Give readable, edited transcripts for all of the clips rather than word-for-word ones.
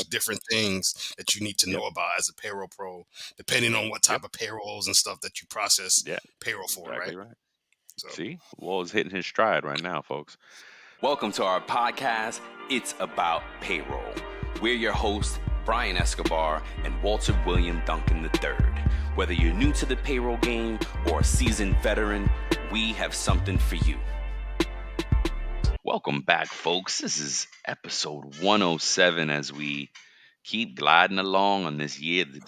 there's different things that you need to know about as a payroll pro, depending on what Yep. type of payrolls and stuff that you process Yeah. payroll for, Exactly right? right. So See, Wall is hitting his stride right now, folks. Welcome to our podcast, It's About Payroll. We're your hosts, Brian Escobar and Walter William Duncan III. Whether you're new to the payroll game or a seasoned veteran, we have something for you. Welcome back, folks. This is episode 107 as we keep gliding along on this year. The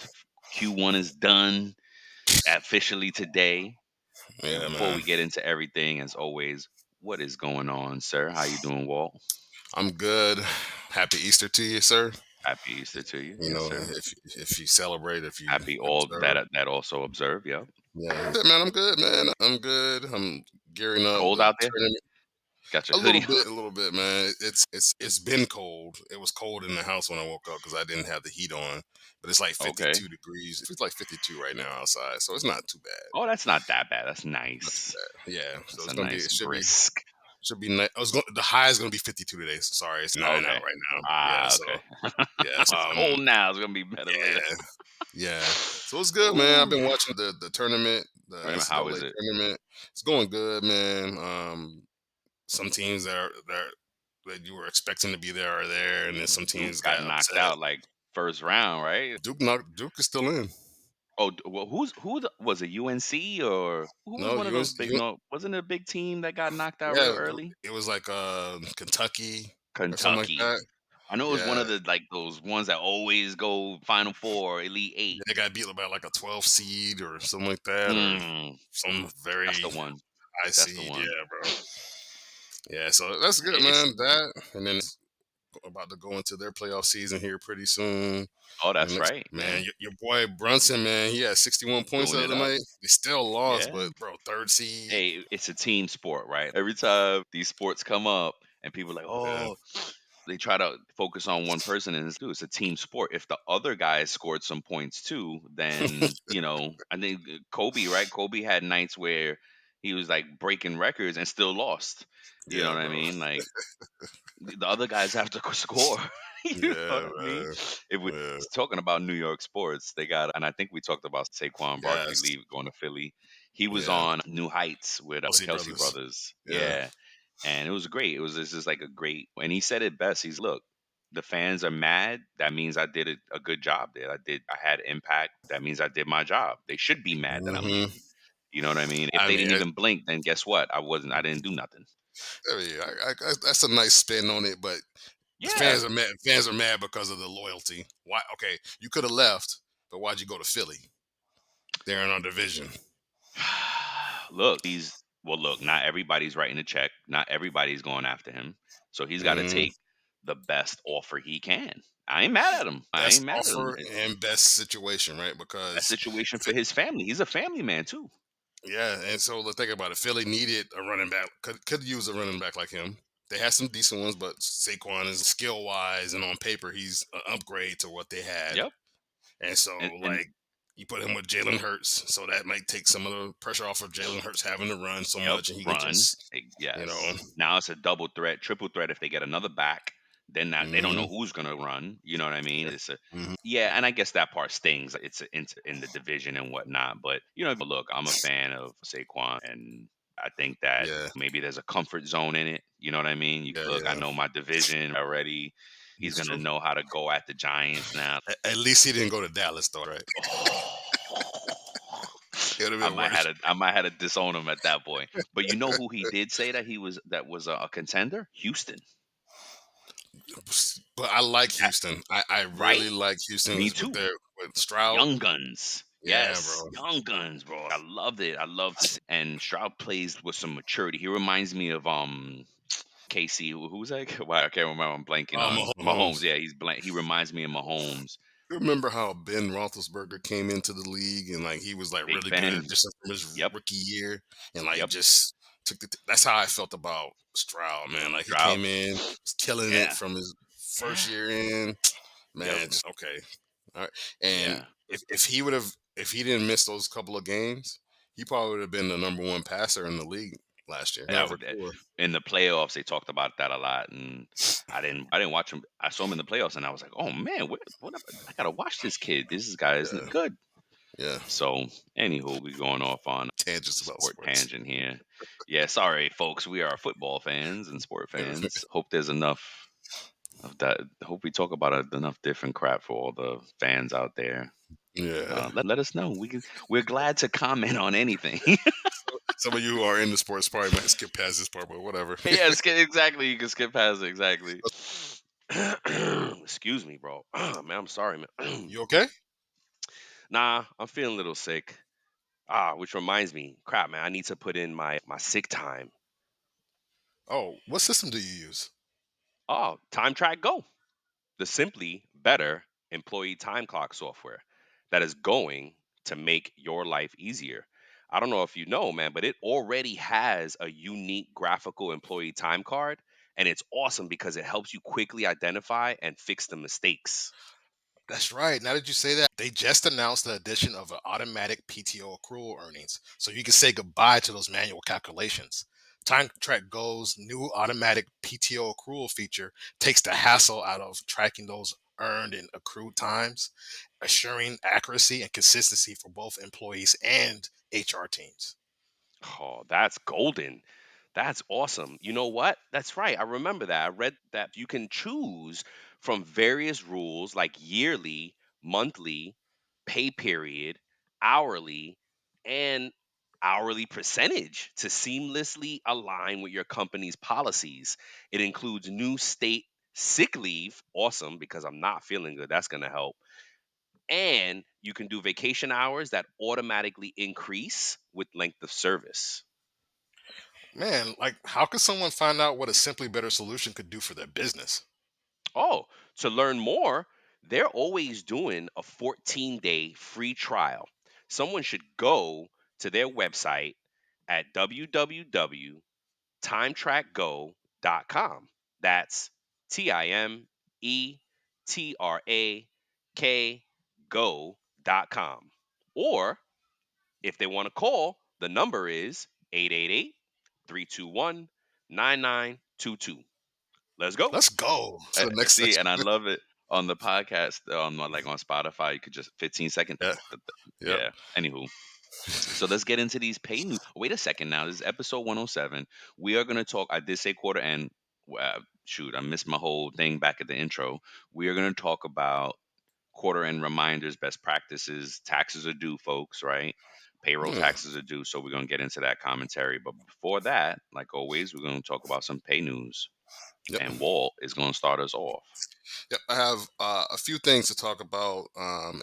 Q1 is done officially today. And yeah, before man, we get into everything, as always, what is going on, sir? How you doing, Walt? I'm good. Happy Easter to you, sir. Happy Easter to you. You Yes, know, sir. if you celebrate, if you Happy all observe. that also observe. Yep. Yeah, man, I'm good, man. I'm good. I'm gearing up Cold the out there? tournament. Got your hoodie on? A little bit, man. It's been cold. It was cold in the house when I woke up because I didn't have the heat on. But it's like Okay. 52 degrees. It's like 52 right now outside, so it's not too bad. Oh, that's not that bad. That's Not too nice. bad. Yeah. So That's it's a gonna be. nice It brisk. should be. The high is gonna be 52 today. So sorry, it's 9 Okay. out right now. Yeah. Ah, So okay. yeah. It's cold now. It's gonna be better later. Yeah. Yeah. So it's good, man. I've Ooh. been watching the tournament, the How NCAA is it? tournament. It's going good, man. Some teams that you were expecting to be there are there, and then some Duke teams got got knocked upset. out like first round, right? Duke is still in. Oh, well, was it UNC or who was No, one of you those big? No, wasn't it a big team that got knocked out real yeah, early? it was like Kentucky or something like Kentucky. that. I know it was one Yeah, of the like those ones that always go Final Four, Elite Eight. they got beat by like a 12 seed or something like that, or Mm, some that's the very one. high That's the seed. one. Yeah, bro. Yeah, so that's good, It's man. That and then about to go into their playoff season here pretty soon. oh, And that's next, right. man, Yeah, your boy Brunson, man, he had 61 points doing the it other up. night. They still lost, Yeah. but bro, third seed. Hey, it's a team sport, right? Every time these sports come up and people are like, Yeah, oh, they try to focus on one person and it's a team sport. If the other guy scored some points too, then I think Kobe, right? Kobe had nights where he was like breaking records and still lost. You know yeah, what I bro. mean? Like the other guys have to score. You know what Yeah, I mean? man. If we Yeah. talking about New York sports, they got, and I think we talked about Saquon Barkley Yes. leave going to Philly. He was Yeah. on New Heights with the Kelsey Kelsey brothers. brothers. Yeah. Yeah, and it was great. It was just like a great, and he said it best. He's look, the fans are mad. That means I did a good job there. I had impact. That means I did my job. They should be mad that I'm hmm leaving. You know what I mean? If I they mean, didn't even blink, then guess what? I didn't do nothing. that's a nice spin on it, but the Yeah. fans are mad. Fans are mad because of the loyalty. Why? Okay, you could have left, but why'd you go to Philly? They're in our division. Look, look, not everybody's writing a check. Not everybody's going after him. So he's got to hmm take the best offer he can. I ain't mad at him. I Best ain't mad at him. offer and best situation, right? That Because situation for his family. He's a family man too. yeah, and so let's think about it. Philly needed a running back. Could use a running back like him. They had some decent ones, but Saquon is skill wise and on paper he's an upgrade to what they had. Yep. And so And like you put him with Jalen Hurts, so that might take some of the pressure off of Jalen Hurts having to run so yep, much, and he can run. just you know. Yes. Now it's a double threat, triple threat if they get another back. Then they don't know hmm who's gonna run. You know what I mean? It's a hmm yeah, and I guess that part stings. It's in the division and whatnot. But look, I'm a fan of Saquon, and I think that Yeah, maybe there's a comfort zone in it. You know what I mean? yeah, Look, I yeah. know my division already. He's It's gonna true. know how to go at the Giants now. At least he didn't go to Dallas, though, right? Oh, It would have been worse. I might have to disown him at that point. But you know who he did say that was a contender? Houston. But I like That, Houston. I right? really like Houston Me with too. their with Stroud. Young Guns. Yeah, Yes, bro. Young Guns, bro. I loved it. I loved to see. And Stroud plays with some maturity. He reminds me of Casey. Who's that? Wow, I can't remember. I'm blanking on Mahomes. Mahomes. Yeah, he's blank. He reminds me of Mahomes. Remember how Ben Roethlisberger came into the league and like he was like Big really good Ben. just from his Yep. rookie year and like Yep. just took the. That's how I felt about Stroud, man. Like he Stroud. came in, was killing it Yeah. from his first Yeah. year in. Yep. Man, just okay, all right. And Yeah. if he didn't miss those couple of games, he probably would have been the number one passer in the league. last year. Yeah, Not for sure. in the playoffs they talked about that a lot, and I didn't watch him. I saw him in the playoffs, and I was like, oh man, I gotta watch this kid. This guy is Yeah, good. yeah. So, anywho, we going off on Tangents about sport sports. tangent here. Yeah, sorry, folks. We are football fans and sport fans. Hope there's enough of that. Hope we talk about enough different crap for all the fans out there. Yeah. Let us know. We're glad to comment on anything. Some of you who are in the sports probably might skip past this part, but whatever. Yeah, exactly. You can skip past it. Exactly. Excuse me, bro. Man, I'm sorry, man. You okay? Nah, I'm feeling a little sick. Which reminds me, crap, man, I need to put in my sick time. Oh, what system do you use? Oh, Time Track Go, the simply better employee time clock software that is going to make your life easier. I don't know if you know, man, but it already has a unique graphical employee time card, and it's awesome because it helps you quickly identify and fix the mistakes. That's right. Now that you say that, they just announced the addition of an automatic PTO accrual earnings, so you can say goodbye to those manual calculations. Time Track Go's new automatic PTO accrual feature takes the hassle out of tracking those earned and accrued times, assuring accuracy and consistency for both employees and HR teams. Oh, that's golden. That's awesome. You know what? That's right. I remember that. I read that you can choose from various rules like yearly, monthly, pay period, hourly, and hourly percentage to seamlessly align with your company's policies. It includes new state sick leave. Awesome, because I'm not feeling good. That's going to help. And you can do vacation hours that automatically increase with length of service. Man, like, how could someone find out what a simply better solution could do for their business? Oh, to learn more, they're always doing a 14-day free trial. Someone should go to their website at www.timetrackgo.com. That's TIMETRAK go.com. Or if they want to call, the number is 888-321-9922. Let's go. Let's go to the next See, and section. I love it on the podcast, like on Spotify. You could just 15 second. Yeah. Yep. Yeah. Anywho, so let's get into these pay news. Wait a second now. This is episode 107. We are going to talk. I did say quarter end. Shoot, I missed my whole thing back at the intro. We are going to talk about quarter end reminders, best practices. Taxes are due, folks, right? Payroll Yeah. taxes are due. So we're going to get into that commentary. But before that, like always, we're going to talk about some pay news. Yep. And Walt is going to start us off. Yep. I have a few things to talk about.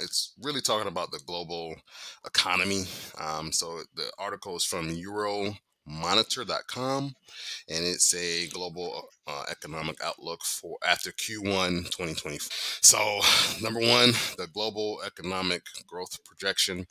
It's really talking about the global economy. So the article is from euromonitor.com, and it's a global economic outlook for after Q1 2024. So, number one, the global economic growth projection.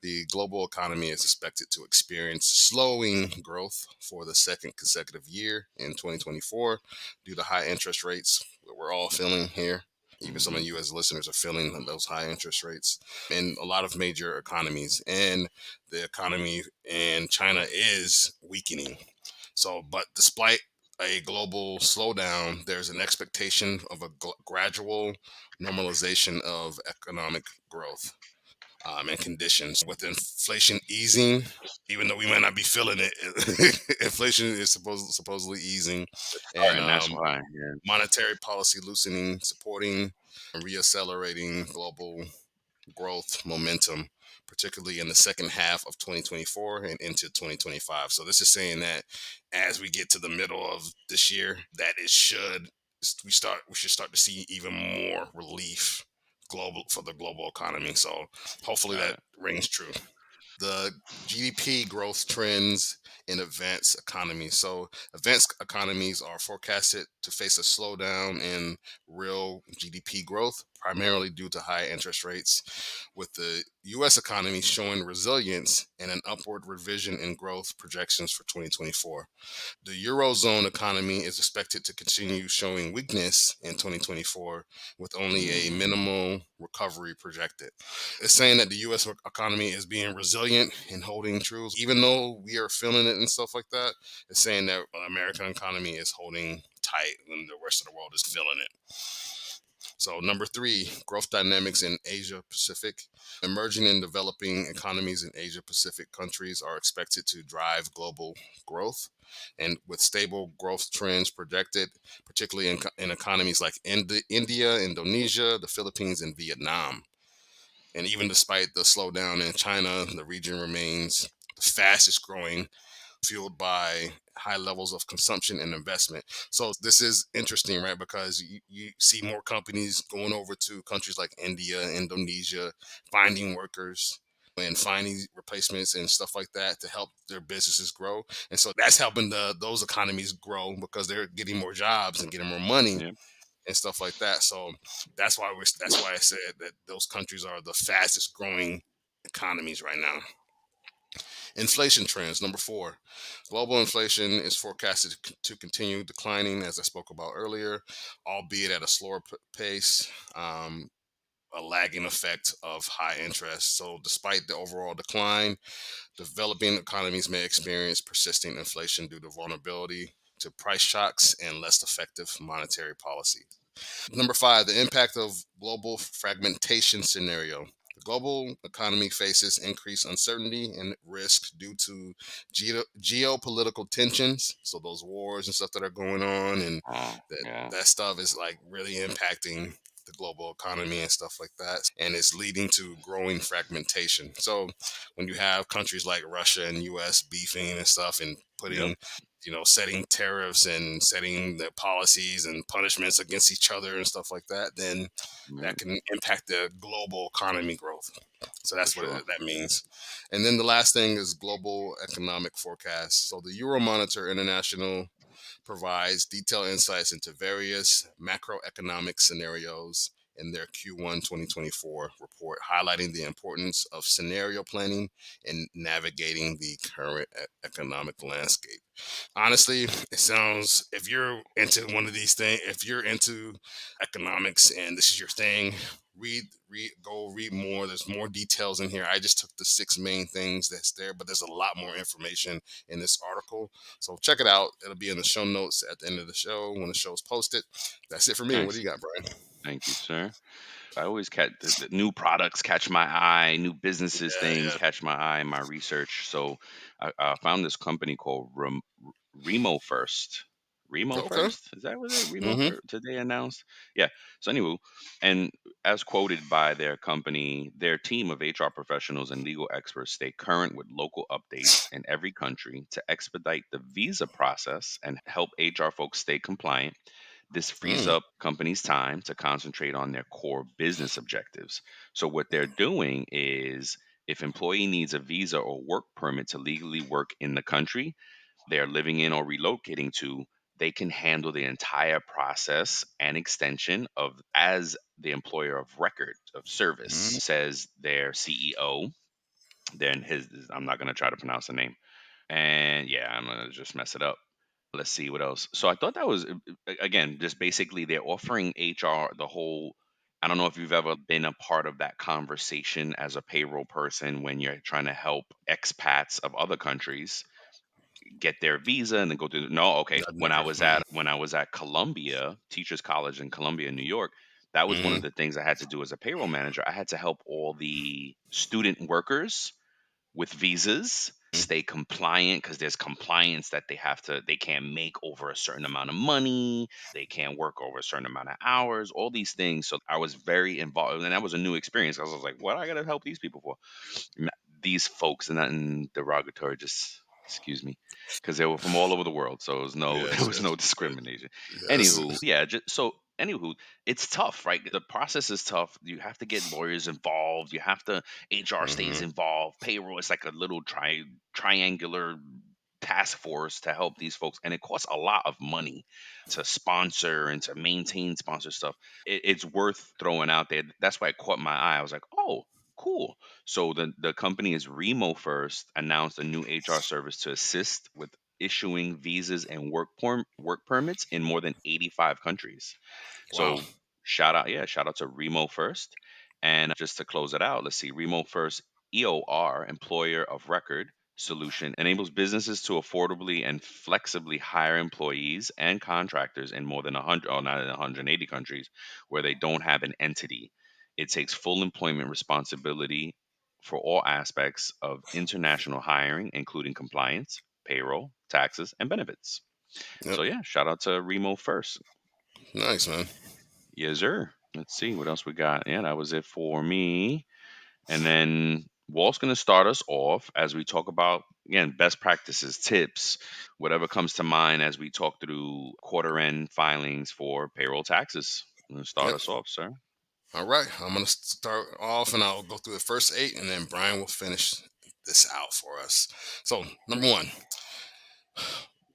The global economy is expected to experience slowing growth for the second consecutive year in 2024 due to high interest rates that we're all feeling here. Even some of Mhm. you as listeners are feeling those high interest rates in a lot of major economies. And the economy in China is weakening. So, but despite a global slowdown, there's an expectation of a gradual normalization of economic growth and conditions with inflation easing. Even though we might not be feeling it, inflation is supposedly easing, and Starting, that's why. Yeah. monetary policy loosening, supporting and reaccelerating global growth momentum, particularly in the second half of 2024 and into 2025. So this is saying that as we get to the middle of this year, that it should we should start to see even more relief global for the global economy. So hopefully Got that it. rings true. The GDP growth trends in advanced economies. So, advanced economies are forecasted to face a slowdown in real GDP growth, primarily due to high interest rates, with the U.S. economy showing resilience and an upward revision in growth projections for 2024. The Eurozone economy is expected to continue showing weakness in 2024, with only a Mm. minimal recovery projected. It's saying that the U.S. economy is being resilient resilient and holding true. Even though we are feeling it and stuff like that, it's saying that the American economy is holding tight when the rest of the world is feeling it. So, number three, growth dynamics in Asia Pacific. Emerging and developing economies in Asia Pacific countries are expected to drive global growth. And with stable growth trends projected, particularly in economies like India, Indonesia, the Philippines, and Vietnam. And even despite the slowdown in China, the region remains the fastest growing, fueled by high levels of consumption and investment. So this is interesting, right? Because you see more companies going over to countries like India, Indonesia, finding workers and finding replacements and stuff like that to help their businesses grow. And so that's helping those economies grow because they're getting more jobs and getting more money Yeah. and stuff like that. So that's why I said that those countries are the fastest growing economies right now. Inflation trends. Number four, global inflation is forecasted to continue declining, as I spoke about earlier, albeit at a slower pace. A lagging effect of high interest. So, despite the overall decline, developing economies may experience persisting inflation due to vulnerability to price shocks and less effective monetary policy. Number five, the impact of global fragmentation scenario. The global economy faces increased uncertainty and risk due to geopolitical tensions. So those wars and stuff that are going on, and Oh, that yeah. that stuff is like really impacting the global economy and stuff like that, and it's leading to growing fragmentation. So when you have countries like Russia and U.S. beefing and stuff, and Yep. putting setting tariffs and setting the policies and punishments against each other and stuff like that, then Yeah, that can impact the global economy growth. So for that's what sure. that means. And then the last thing is global economic forecast. So the Euromonitor International provides detailed insights into various macroeconomic scenarios in their Q1 2024 report, highlighting the importance of scenario planning and navigating the current economic landscape. Honestly, it sounds, if you're into one of these things, if you're into economics and this is your thing, go read more. There's more details in here. I just took the six main things that's there, but there's a lot more information in this article. So check it out. It'll be in the show notes at the end of the show when the show's posted. That's it for me. What do Nice. you got, Brian? Thank you, sir. I always catch the new products catch my eye, new businesses Yeah, things yeah. catch my eye in my research. So I found this company called Remo First. Remo Okay. First? Is that what it Remo Mm-hmm. First today announced? Yeah. So anywho, and as quoted by their company, their team of HR professionals and legal experts stay current with local updates in every country to expedite the visa process and help HR folks stay compliant. This frees Mm, up companies' time to concentrate on their core business objectives. So what they're doing is if employee needs a visa or work permit to legally work in the country they're living in or relocating to, they can handle the entire process and extension of as the employer of record of service, mm. says their CEO. Then his I'm not gonna try to pronounce the name. And yeah, I'm gonna just mess it up. Let's see what else. So I thought that was again just basically they're offering HR the whole. I don't know if you've ever been a part of that conversation as a payroll person when you're trying to help expats of other countries get their visa and then go through. No, okay. I've When I never. was at Columbia Teachers College in Columbia, New York, that was one Mm-hmm. of the things I had to do as a payroll manager. I had to help all the student workers with visas stay compliant because there's compliance that they can't make over a certain amount of money, they can't work over a certain amount of hours, all these things. So I was very involved and that was a new experience. I was like, what I gotta help these people for? N- these folks, and not in derogatory, just excuse me, because they were from all over the world, so it was no there Yes, was no yes, discrimination. yes. Anywho, yeah, just so anywho, it's tough, right? The process is tough. You have to get lawyers involved. You have to HR stays Mm-hmm. involved. Payroll is like a little triangular task force to help these folks, and it costs a lot of money to sponsor and to maintain sponsor stuff. It's worth throwing out there. That's why it caught my eye. I was like, oh, cool. So the company is Remo First announced a new HR service to assist with issuing visas and work permits in more than 85 countries. Wow. So shout out to Remo First. And just to close it out, let's see, Remo First. EOR, Employer of Record solution, enables businesses to affordably and flexibly hire employees and contractors in more than 100, oh, not in 180 countries where they don't have an entity. It takes full employment responsibility for all aspects of international hiring, including compliance, payroll, taxes, and benefits. Yep. So yeah, shout out to Remo first. Nice, man. Yes, sir. Let's see what else we got. Yeah, that was it for me. And then Walt's going to start us off as we talk about, again, best practices, tips, whatever comes to mind as we talk through quarter end filings for payroll taxes. Start Yep. us off, sir. All right. I'm going to start off and I'll go through the first 8, and then Brian will finish this out for us. So, number 1,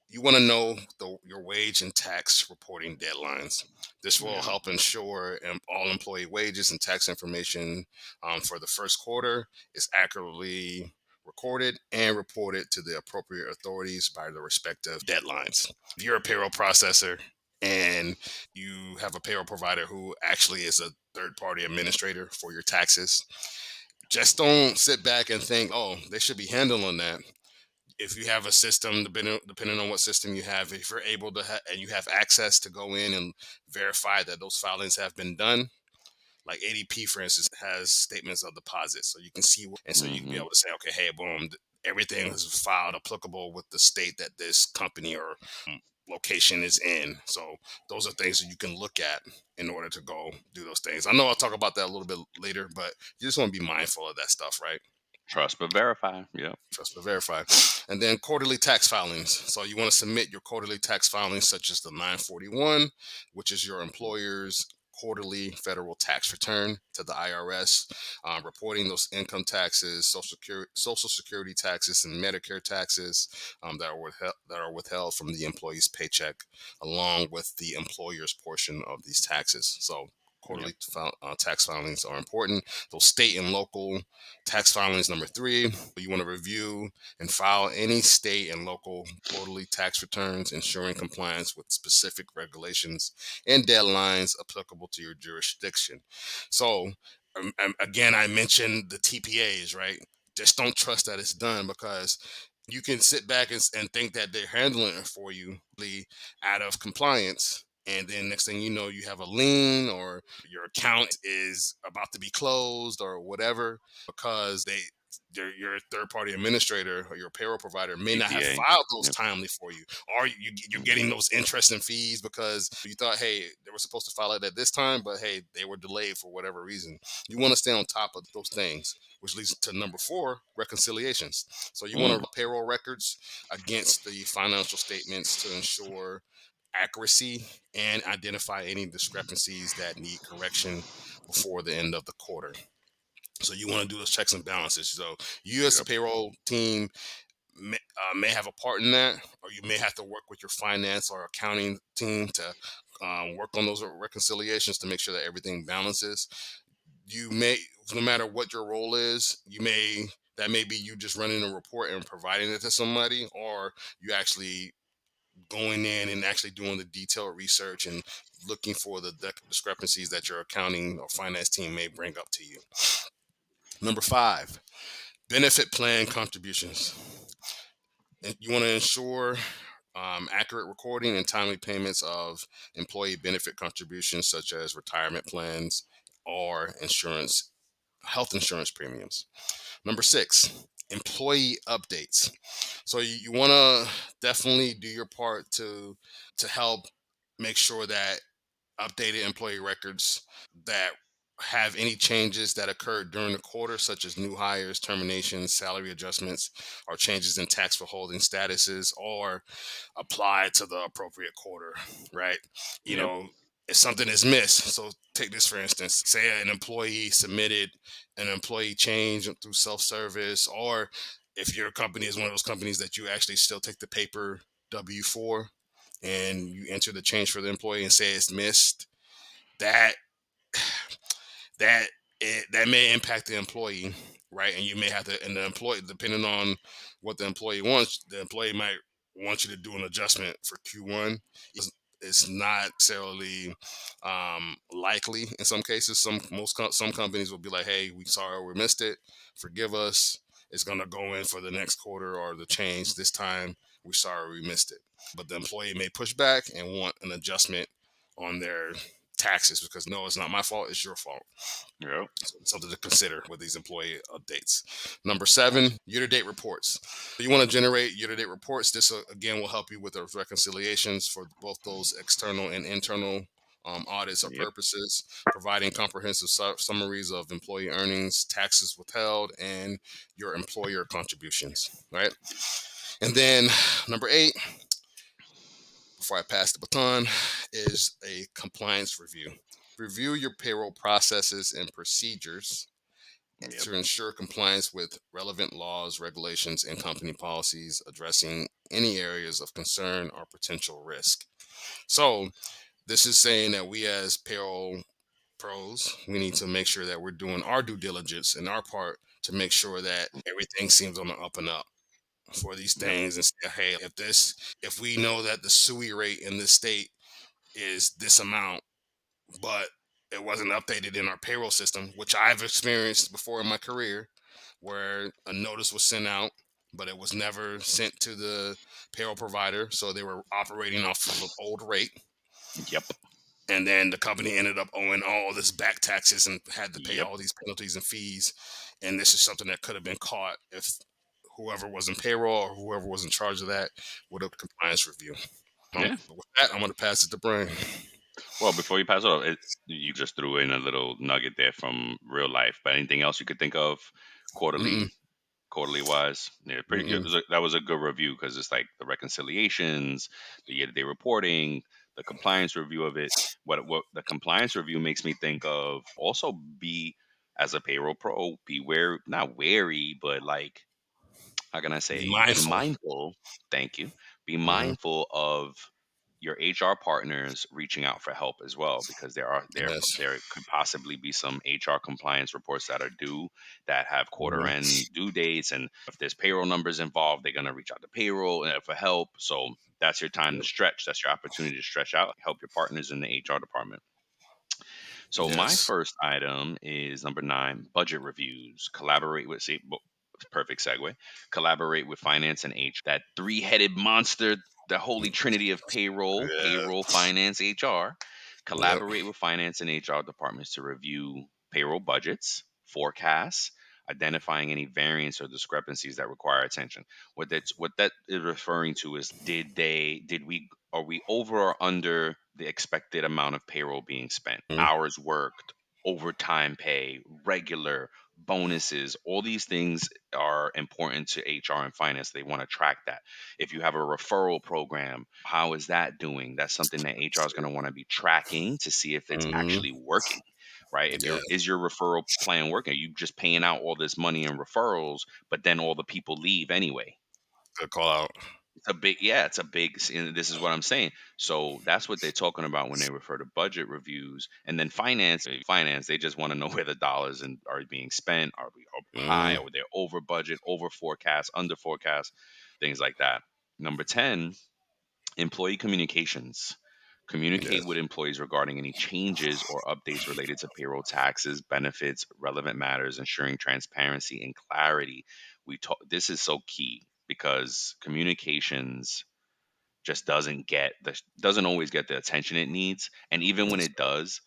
you want to know your wage and tax reporting deadlines. This will Yeah. help ensure all employee wages and tax information for the first quarter is accurately recorded and reported to the appropriate authorities by the respective deadlines. If you're a payroll processor and you have a payroll provider who actually is a third party administrator for your taxes, just don't sit back and think, oh, they should be handling that. If you have a system, depending on what system you have, if you're able to and you have access to go in and verify that those filings have been done, like ADP, for instance, has statements of deposit, so you can see, and so you can be Mm-hmm. able to say, okay, hey, boom, everything is filed applicable with the state that this company or location is in. So those are things that you can look at in order to go do those things. I know I'll talk about that a little bit later, but you just want to be mindful of that stuff, right? Trust but verify. Yep. Trust but verify. And then quarterly tax filings. So you want to submit your quarterly tax filings, such as the 941, which is your employer's quarterly federal tax return to the IRS, reporting those income taxes, social security taxes, and Medicare taxes that are withheld from the employee's paycheck, along with the employer's portion of these taxes. So Yep. quarterly tax filings are important. Those state and local tax filings, number 3, you want to review and file any state and local quarterly tax returns, ensuring compliance with specific regulations and deadlines applicable to your jurisdiction. So, again, I mentioned the TPAs, right? Just don't trust that it's done, because you can sit back and think that they're handling it for you out of compliance. And then next thing you know, you have a lien, or your account is about to be closed or whatever, because your third party administrator or your payroll provider may not have TPA. filed those Yep. timely for you, or you're getting those interest and fees because you thought, hey, they were supposed to file it at this time, but hey, they were delayed for whatever reason. You want to stay on top of those things, which leads to number 4, reconciliations. So you want Mm. to payroll records against the financial statements to ensure accuracy and identify any discrepancies that need correction before the end of the quarter. So you want to do those checks and balances. So you, as a Yep. payroll team, may have a part in that, or you may have to work with your finance or accounting team to work on those reconciliations to make sure that everything balances. You may, no matter what your role is, that may be you just running a report and providing it to somebody, or you actually going in and actually doing the detailed research and looking for the discrepancies that your accounting or finance team may bring up to you. Number 5, benefit plan contributions. And you want to ensure accurate recording and timely payments of employee benefit contributions, such as retirement plans or health insurance premiums. Number 6, employee updates. So you want to definitely do your part to help make sure that updated employee records that have any changes that occurred during the quarter, such as new hires, terminations, salary adjustments, or changes in tax withholding statuses, or apply to the appropriate quarter, right? You Yep. know, if something is missed, so take this for instance, say an employee submitted an employee change through self-service, or if your company is one of those companies that you actually still take the paper W-4 and you enter the change for the employee and say it's missed, that that that may impact the employee, right? And you may have to, and the employee, depending on what the employee wants, the employee might want you to do an adjustment for Q1. it's not necessarily likely in some cases. Some companies will be like, "Hey, we sorry we missed it. Forgive us. It's gonna go in for the next quarter or the change this time. We're sorry we missed it." But the employee may push back and want an adjustment on their taxes because no, it's not my fault. It's your fault. Yep. So it's something to consider with these employee updates. Number 7, Gotcha. year-to-date reports. You want to generate year-to-date reports. This again will help you with those reconciliations for both those external and internal audits or Yep. purposes, providing comprehensive summaries of employee earnings, taxes withheld, and your employer contributions. Right, and then number 8, before I pass the baton, is a compliance review. Review your payroll processes and procedures Yep. to ensure compliance with relevant laws, regulations, and company policies addressing any areas of concern or potential risk. So, this is saying that we as payroll pros, we need to make sure that we're doing our due diligence and our part to make sure that everything seems on the up and up for these Yep. things and say, hey, if we know that the SUI rate in this state is this amount, but it wasn't updated in our payroll system, which I've experienced before in my career, where a notice was sent out, but it was never sent to the payroll provider. So they were operating off of an old rate. Yep. And then the company ended up owing all this back taxes and had to pay Yep. all these penalties and fees. And this is something that could have been caught if whoever was in payroll or whoever was in charge of that would have compliance review. Yeah. But with that, I'm going to pass it to Brian. Well, before you pass it off, you just threw in a little nugget there from real life. But anything else you could think of Mm-mm, quarterly wise? Yeah, pretty good. mm-mm. That was a good review because it's like the reconciliations, the year to day reporting, the compliance review of it. What the compliance review makes me think of also be as a payroll pro, be not wary, but like how can I Be say, be mindful. mindful. Thank you. Be Hmm. mindful of your HR partners reaching out for help as well, because Yes. there could possibly be some HR compliance reports that are due that have quarter Hmm. end due dates, and if there's payroll numbers involved, they're gonna reach out to payroll for help. So that's your time to stretch. That's your opportunity to stretch out, help your partners in the HR department. So my Yes. first item is number 9, budget reviews. Collaborate with perfect segue. Collaborate with finance and HR. That three-headed monster, the holy trinity of Yeah. payroll, finance, HR. Yep. Collaborate with finance and HR departments to review payroll budgets, forecasts, identifying any variance or discrepancies that require attention. What that is referring to is, did we are we over or under the expected amount of payroll being spent, Mhm. hours worked, overtime pay, regular bonuses. All these things are important to HR and finance. They want to track that. If you have a referral program, how is that doing? That's something that HR is going to want to be tracking to see if it's Mhm. actually working, right? If Yeah. your referral plan working? Are you just paying out all this money in referrals, but then all the people leave anyway? Good call out. It's a big, and this is what I'm saying. So that's what they're talking about when they refer to budget reviews. And then finance, they just want to know where the dollars are being spent. Are we up high? Mhm. Or they're over budget, over forecast, under forecast, things like that. Number 10, employee communications. Communicate Yes. with employees regarding any changes or updates related to payroll, taxes, benefits, relevant matters, ensuring transparency and clarity. This is so key because communications just doesn't always get the attention it needs, and even when it does,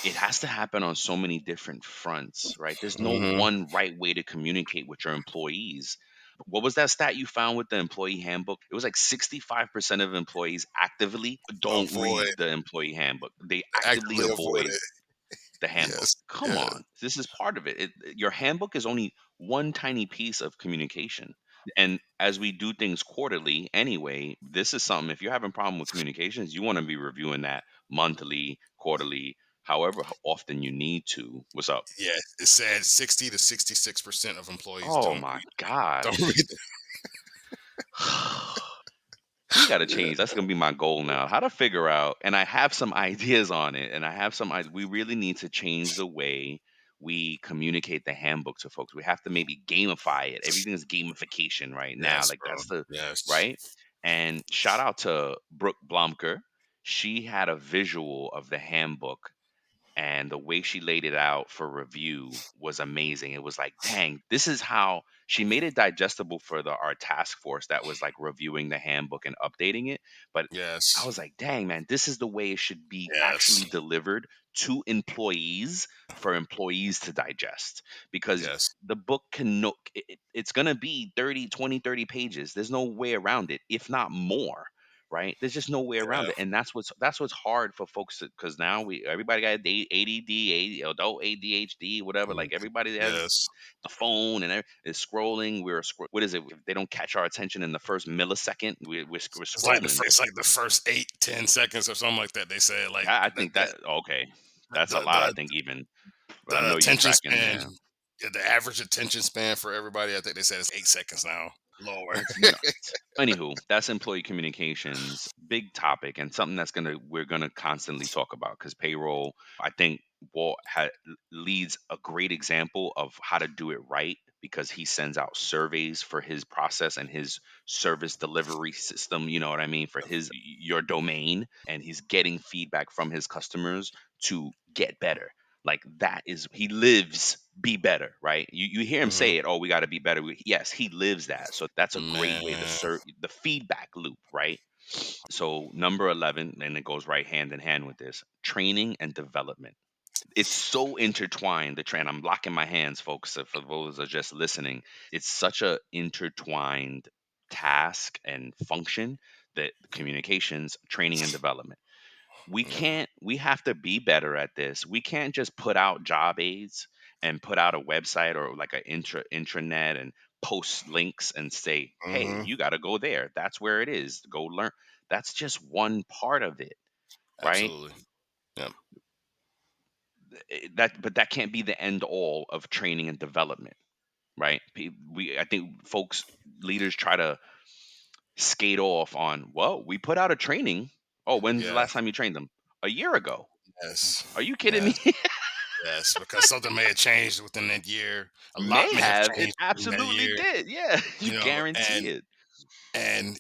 it has to happen on so many different fronts, right? There's no Mhm. one right way to communicate with your employees. What was that stat you found with the employee handbook? It was like 65% of employees actively don't Avoid. read the employee handbook. They actively Actively avoid avoid it. the handbook. Yes. Come Yes. on. This is part of it. Your handbook is only one tiny piece of communication. And as we do things quarterly anyway, this is something, if you're having problem with communications, you want to be reviewing that monthly, quarterly, however often you need to. What's up? Yes. It said 60 to 66% of employees Oh don't my read. Don't gosh. read. We got to Yeah. change. That's going to be my goal now. How to figure out, and I have some ideas on it, and I have we really need to change the way we communicate the handbook to folks. We have to maybe gamify it. Everything is gamification right now. Yes, Like bro. that's the Yes. right. And shout out to Brooke Blomker. She had a visual of the handbook, and the way she laid it out for review was amazing. It was like, dang, this is how she made it digestible for our task force that was like reviewing the handbook and updating it. But I Yes. was like, dang, man, this is the way it should be Yes. actually delivered to employees for employees to digest, because Yes. the book can no, it's going to be 30, 20, 30 pages. There's no way around it, if not more. Right? There's just no way around Yeah. it, and that's what's hard for folks, because now everybody got ADD, adult ADHD, whatever. Mm, Like everybody has yes. the phone and is scrolling. What is it? If they don't catch our attention in the first millisecond, we're scrolling. It's like the first 8-10 seconds or something like that. They say like I that think that okay, that's a the lot. I think even, but I the know you're attention tracking. span, Yeah, yeah, the average attention span for everybody, I think they said it's 8 seconds now. Lower. that's nuts. Anywho, that's employee communications, big topic, and something we're gonna constantly talk about, because payroll, I think Walt leads a great example of how to do it right, because he sends out surveys for his process and his service delivery system. You know what I mean, for your domain, and he's getting feedback from his customers to get better. Like, that is, he lives be better, right? You hear him Hmm. say it, oh, we got to be better. Yes, he lives that. So that's a great way to Man. serve the feedback loop, right? So number 11, and it goes right hand in hand with this, training and development. It's so intertwined. The train, I'm locking my hands, folks, for those that are just listening. It's such a intertwined task and function, that communications, training and development, Yeah. we have to be better at this. We can't just put out job aids and put out a website or like a intranet and post links and say, hey, Hmm. you got to go there, that's where it is, go learn. That's just one part of it, right? Absolutely. Yeah. But that can't be the end all of training and development, right? I think folks, leaders, try to skate off on, well, we put out a training. Oh, when's the Yeah. last time you trained them? A year ago. Yes. Are you kidding me? Yes. Yes. Because something may have changed within that year. A lot May may have have. It changed within that absolutely year. did. Yeah, you You know, guarantee it. and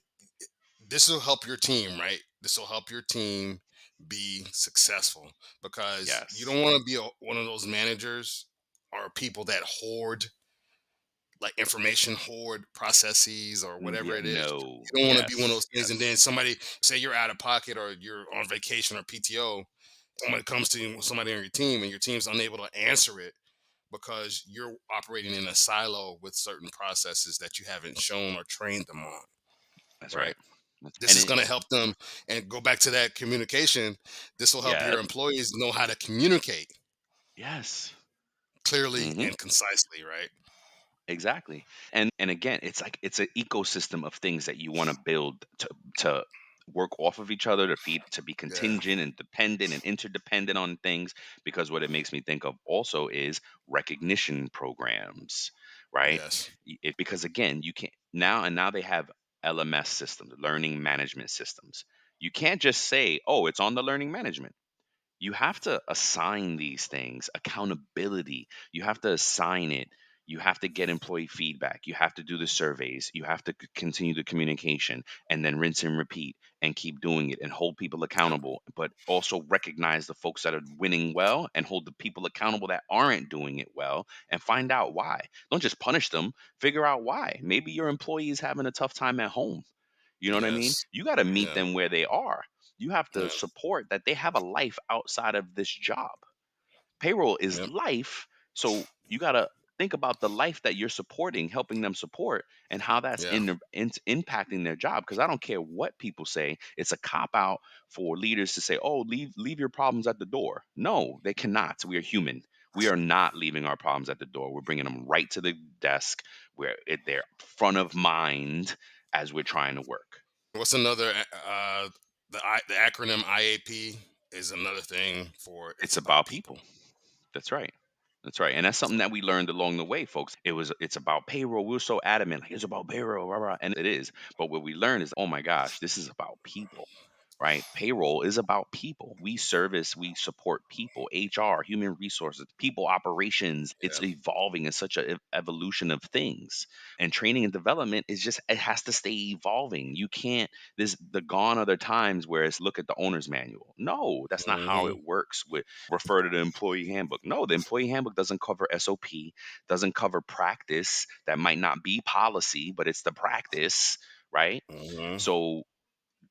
this will help your team, right? This will help your team be successful, because you Yes. don't want to be one of those managers or people that hoard, like information hoard processes or whatever Yeah, it is. no. You don't want to be one of Yes. those things. And then Yes. somebody say you're out of pocket or you're on vacation or PTO, somebody comes to you, somebody on your team, and your team's unable to answer it because you're operating in a silo with certain processes that you haven't shown or trained them on, That's right? right. This And is it going to help them, and go back to that communication. This will help yes. your employees know how to communicate Yes. clearly Mhm. and concisely, right? Exactly. And again, it's like it's an ecosystem of things that you want to build to work off of each other, to feed, to be Yeah. contingent and dependent and interdependent on things. Because what it makes me think of also is recognition programs, right? Yes. Because again, you can't now they have LMS systems, learning management systems. You can't just say, "Oh, it's on the learning management." You have to assign these things accountability. You have to assign it. You have to get employee feedback. You have to do the surveys. You have to continue the communication, and then rinse and repeat and keep doing it and hold people Yep. accountable, but also recognize the folks that are winning well and hold the people accountable that aren't doing it well, and find out why. Don't just punish them, figure out why. Maybe your employee is having a tough time at home. You know what I mean? Yes. You got to meet Yeah. them where they are. You have to Yeah. support that they have a life outside of this job. Payroll is Yep. life. So you got to think about the life that you're supporting, helping them support, and how that's Yeah. impacting their job. Because I don't care what people say. It's a cop out for leaders to say, oh, leave your problems at the door. No, they cannot. We are human. We are not leaving our problems at the door. We're bringing them right to the desk, where they're front of mind as we're trying to work. What's another? The acronym IAP is another thing for It's it's about about people. people. That's right. That's right. And that's something that we learned along the way, folks. It's about payroll. We were so adamant, like it's about payroll, rah, rah, and it is. But what we learned is, oh my gosh, this is about people. right? Payroll is about people. We support people, HR, human resources, people operations. It's Yeah. evolving in such an evolution of things. And training and development is just, it has to stay evolving. You can't, the gone are the times where it's look at the owner's manual. No, that's not how Hmm. it works with refer to the employee handbook. No, the employee handbook doesn't cover SOP, doesn't cover practice that might not be policy, but it's the practice, right? Hmm. So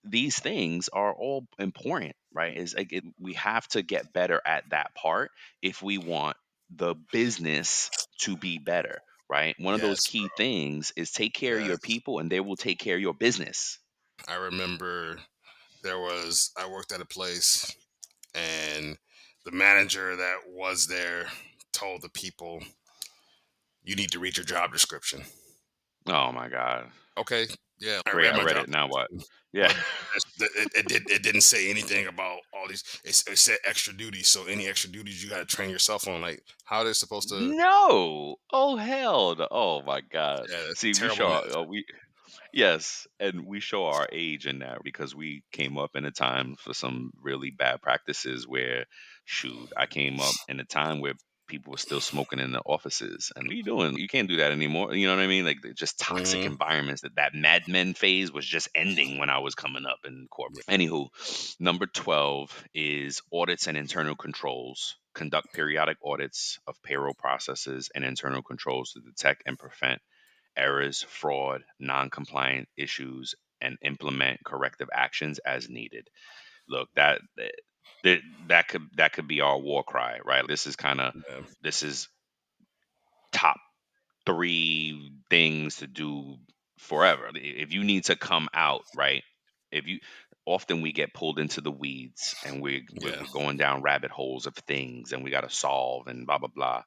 these things are all important, right? Is like we have to get better at that part if we want the business to be better, right? One of those Yes, key things is take care of your yes. people and they will take care of your business. I remember I worked at a place, and the manager that was there told the people, you need to read your job description. Oh my God. Okay, yeah, I Great. read I my read job it. Now what? description, Yeah. but it didn't say anything about all these. It said extra duties, so any extra duties you got to train yourself on. Like, how they're supposed to. No. Oh hell no. Oh my God. Yeah, that's See, terrible management. we yes, and we show our age in that because we came up in a time for some really bad practices where, shoot, I came up in a time where people were still smoking in the offices. And what are you doing? You can't do that anymore. You know what I mean? Like they're just toxic Hmm. environments. That Mad Men phase was just ending when I was coming up in corporate. Anywho, number 12 is audits and internal controls. Conduct periodic audits of payroll processes and internal controls to detect and prevent errors, fraud, non-compliant issues, and implement corrective actions as needed. Look, that could be our war cry, right? Yeah, This is top three things to do forever. If you need to come out, right? If you Often we get pulled into the weeds and yeah, we're going down rabbit holes of things and we got to solve and blah blah blah.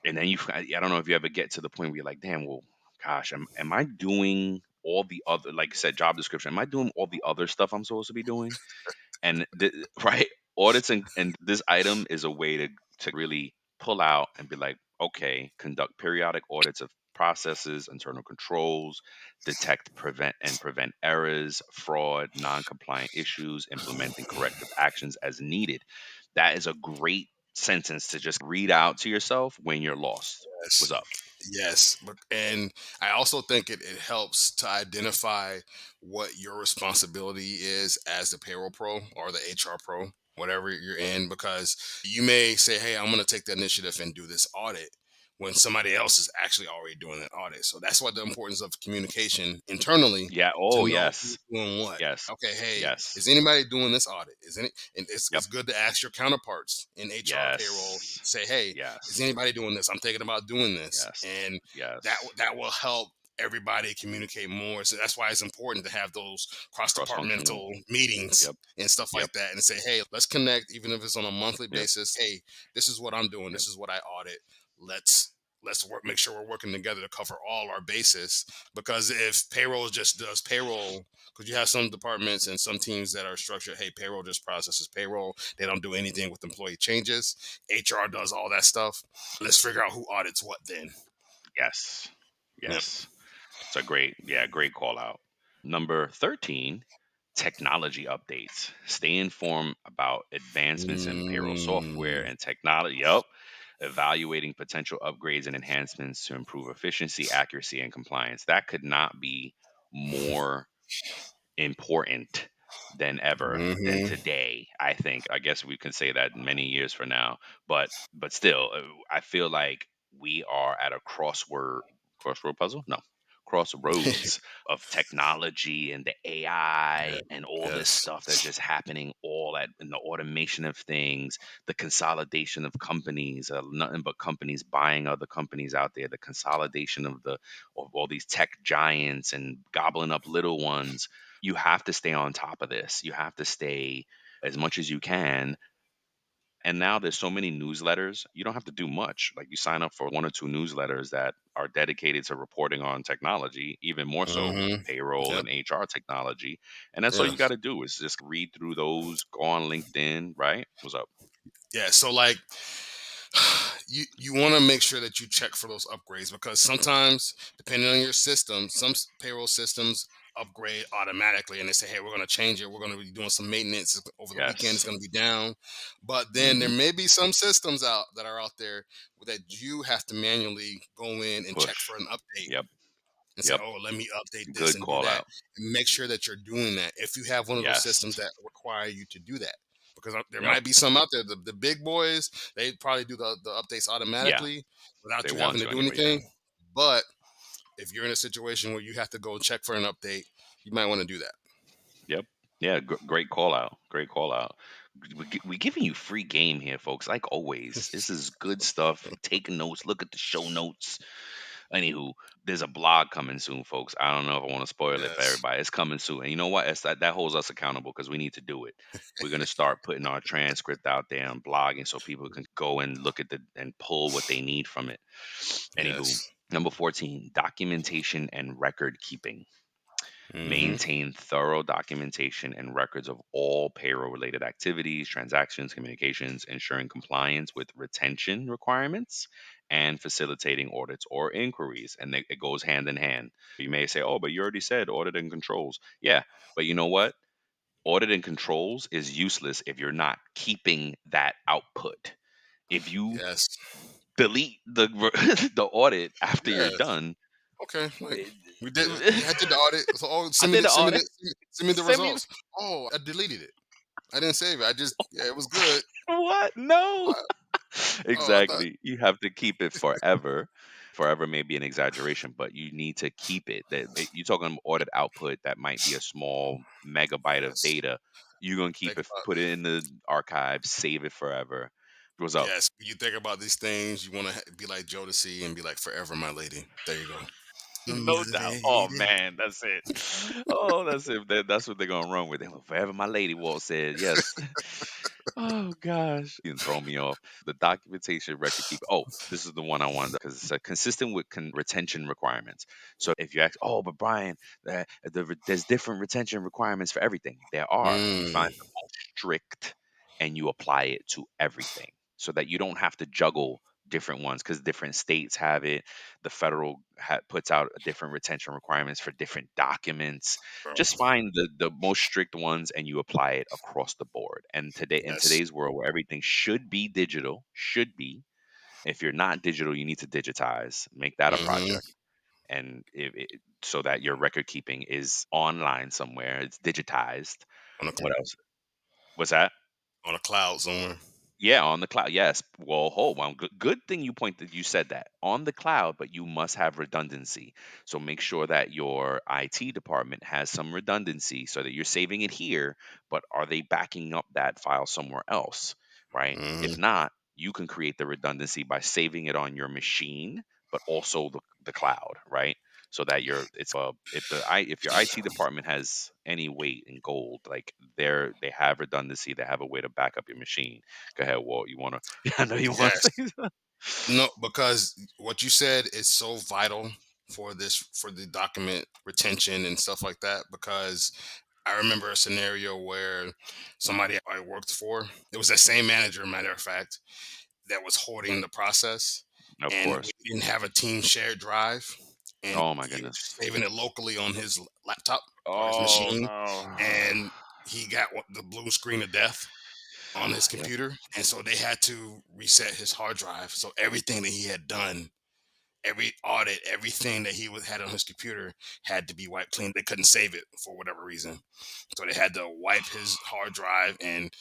And then I don't know if you ever get to the point where you're like, damn, well, gosh, am I doing all the other, like I said, job description? Am I doing all the other stuff I'm supposed to be doing? And right, audits and this item is a way to really pull out and be like, okay, conduct periodic audits of processes, internal controls, detect, prevent errors, fraud, non-compliant issues, implementing corrective actions as needed. That is a great sentence to just read out to yourself when you're lost. What's yes, up? yes. And I also think it helps to identify what your responsibility is as the payroll pro or the HR pro, whatever you're in, because you may say, hey, I'm going to take the initiative and do this audit when somebody else is actually already doing that audit. So that's what the importance of communication internally Yeah. to Oh, know who's yes. doing what. Yes. Okay, hey, Yes. is anybody doing this audit? Is any and Yep. it's good to ask your counterparts in HR payroll, Yes. say, hey, is Yes. anybody doing this? I'm thinking about doing this, Yes. and Yes. that will help everybody communicate more. So that's why it's important to have those cross Cross-functional. departmental meetings Yep. and stuff Yep. like that, and say, hey, let's connect, even if it's on a monthly Yep. basis. Hey, this is what I'm doing. Yep. This is what I audit. Let's work, make sure we're working together to cover all our bases. Because if payroll just does payroll, because you have some departments and some teams that are structured, hey, payroll just processes payroll. They don't do anything with employee changes. HR does all that stuff. Let's figure out who audits what then. Yes. Yeah. Yes. It's a great call out. Number 13, technology updates. Stay informed about advancements in payroll software Mm, and technology. Yep. Evaluating potential upgrades and enhancements to improve efficiency, accuracy, and compliance. That could not be more important than ever than hmm. today. I guess we can say that many years from now, but still, I feel like we are at a crossword puzzle, no, crossroads of technology and the Yeah. AI and all this Yes. stuff that's just happening all at in the automation of things, the consolidation of companies, nothing but companies buying other companies out there, the consolidation of all these tech giants and gobbling up little ones. You have to stay on top of this. You have to stay as much as you can. And now there's so many newsletters, you don't have to do much. Like you sign up for one or two newsletters that are dedicated to reporting on technology, even more so Hmm. payroll Yep. and HR technology. And that's all Yeah. you got to do is just read through those, go on LinkedIn, right? What's up? Yeah. So like You want to make sure that you check for those upgrades, because sometimes, depending on your system, some payroll systems upgrade automatically and they say, hey, we're going to change it, we're going to be doing some maintenance over the weekend, it's Yes. going to be down. But then there Hmm. may be some systems out that are out there that you have to manually go in and check Push. for an update Yep. and say, Yep. oh, let me update this Good and do call that, out. and make sure that you're doing that if you have one of those systems Yes. that require you to do that. Because there Yep. might be some out there, the big boys, they probably do the updates Yeah. automatically without They you having want to to do anyway. Yeah. anything. But if you're in a situation where you have to go check for an update, you might want to do that. Yep. Yeah. Great call out. Great call out. We giving you free game here, folks. Like always, this is good stuff. Take notes. Look at the show notes. Anywho, there's a blog coming soon, folks. I don't know if I want to spoil it for Yes. everybody. It's coming soon, and you know what? That holds us accountable because we need to do it. We're gonna start putting our transcript out there and blogging so people can go and look at the and pull what they need from it. Anywho, Yes. number 14, documentation and record keeping. Hmm. Maintain thorough documentation and records of all payroll related activities, transactions, communications, ensuring compliance with retention requirements and facilitating audits or inquiries. And it goes hand in hand. You may say, oh, but you already said audit and controls. Yeah, but you know what? Audit and controls is useless if you're not keeping that output. If you Yes. delete the the audit after you're Yes. done, Okay. Like, it- we did. Yeah, I did the audit. So, oh, I did the audit. send me the Send me results. Oh, I deleted it. I didn't save it. I just, yeah, it was good. what? No. I, oh, I thought. Exactly. You have to keep it forever. Forever may be an exaggeration, but you need to keep it. You're talking audit output that might be a small megabyte of Yes. data. You're gonna keep Think it, about. put it in the archive, save it forever. What's up? Yes, when you think about these things, you want to be like Jodeci and be like, "Forever, my lady." There you go. My No doubt. Oh lady. man, that's it. Oh, that's it. That's what they're gonna run with. They're like, forever, my lady. Walt said yes. Oh gosh, you can throw me off. The documentation record keeper. Oh, this is the one I wanted because it's consistent with retention requirements. So if you ask, oh, but Brian, there's different retention requirements for everything. There are. You find Mm, the most strict and you apply it to everything, so that you don't have to juggle different ones because different states have it. The federal puts out different retention requirements for different documents. bro. Just find the most strict ones and you apply it across the board. And today, in Yes. today's world where everything should be digital, should be, if you're not digital, you need to digitize, make that a Hmm. project, and so that your record keeping is online somewhere, it's digitized. On a What else? What's that? on a cloud somewhere. Yeah, on the cloud. Yes. Well, hold on. Good thing you pointed. You said that on the cloud, but you must have redundancy. So make sure that your IT department has some redundancy so that you're saving it here, but are they backing up that file somewhere else? Right. Hmm. If not, you can create the redundancy by saving it on your machine, but also the cloud. Right. So that if your IT department has any weight in gold, like they have redundancy, they have a way to back up your machine. Go ahead, Walt. You wanna? I know you want to Yes. say something. No, because what you said is so vital for the document retention and stuff like that. Because I remember a scenario where somebody I worked for, it was that same manager, matter of fact, that was hoarding the process, Of and we course. didn't have a team shared drive, and Oh my he was goodness. saving it locally on his laptop or his Oh machine, no. and he got the blue screen of death on his Yep. computer, and so they had to reset his hard drive. So everything that he had done, every audit, everything that he had on his computer had to be wiped clean. They couldn't save it for whatever reason, so they had to wipe his hard drive, and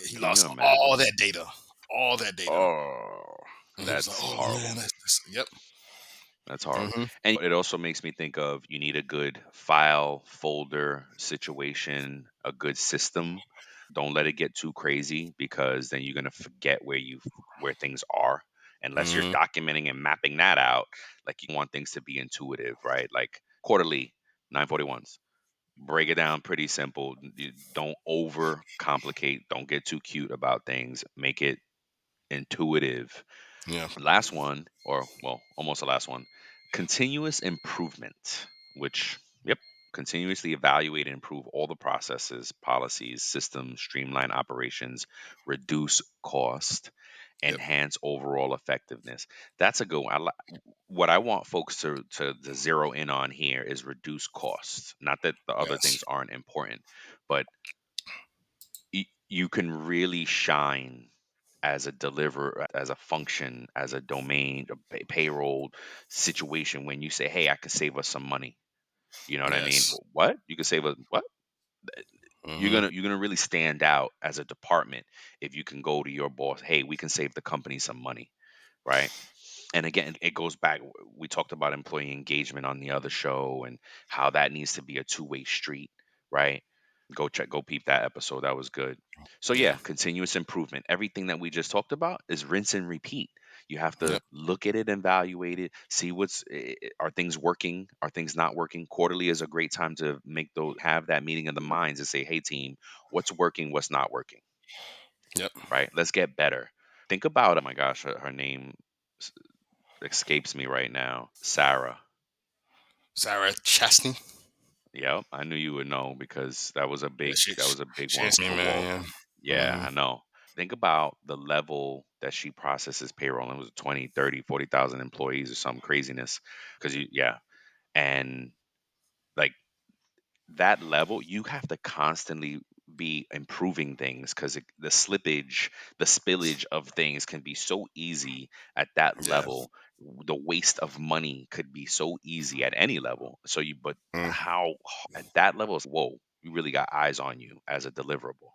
he Can you lost imagine? all that data. Oh, And he was like, that's "Oh man, horrible. that's yep." That's horrible. Hmm. And it also makes me think of you need a good file, folder, situation, a good system. Don't let it get too crazy because then you're gonna forget where things are. Unless you're Hmm. documenting and mapping that out, like you want things to be intuitive, right? Like quarterly 941s. Break it down pretty simple. You don't over complicate. Don't get too cute about things. Make it intuitive. Yeah. Last one, or well, almost the last one, continuous improvement, which, yep, continuously evaluate and improve all the processes, policies, systems, streamline operations, reduce cost, Yep. enhance overall effectiveness. That's a good one. What I want folks to zero in on here is reduce costs. Not that the other Yes. things aren't important, but you can really shine as a deliverer, as a function, as a domain, a payroll situation when you say, "Hey, I could save us some money." You know what I mean? Yes. What? You could save us what? Hmm. You're gonna really stand out as a department if you can go to your boss, "Hey, we can save the company some money," right? And again, it goes back. We talked about employee engagement on the other show and how that needs to be a two-way street, right? Go peep that episode. That was good. So Yeah. yeah, continuous improvement. Everything that we just talked about is rinse and repeat. You have to Yep. look at it, evaluate it, see are things working, are things not working. Quarterly is a great time to have that meeting of the minds and say, "Hey team, what's working, what's not working?" Yep. Right? Let's get better. Think about, oh my gosh, her name s- escapes me right now. Sarah. Sarah Chastney. Yep, I knew you would know because Yeah, that was a big she one asked me, for Walt. man. Yeah. Yeah, I know. Think about the level that she processes payroll. It was 20, 30, 40,000 employees or some craziness. Because yeah. And like that level, you have to constantly be improving things because the spillage of things can be so easy at that Yeah. level. The waste of money could be so easy at any level. But Mm. how at that level is whoa, you really got eyes on you as a deliverable.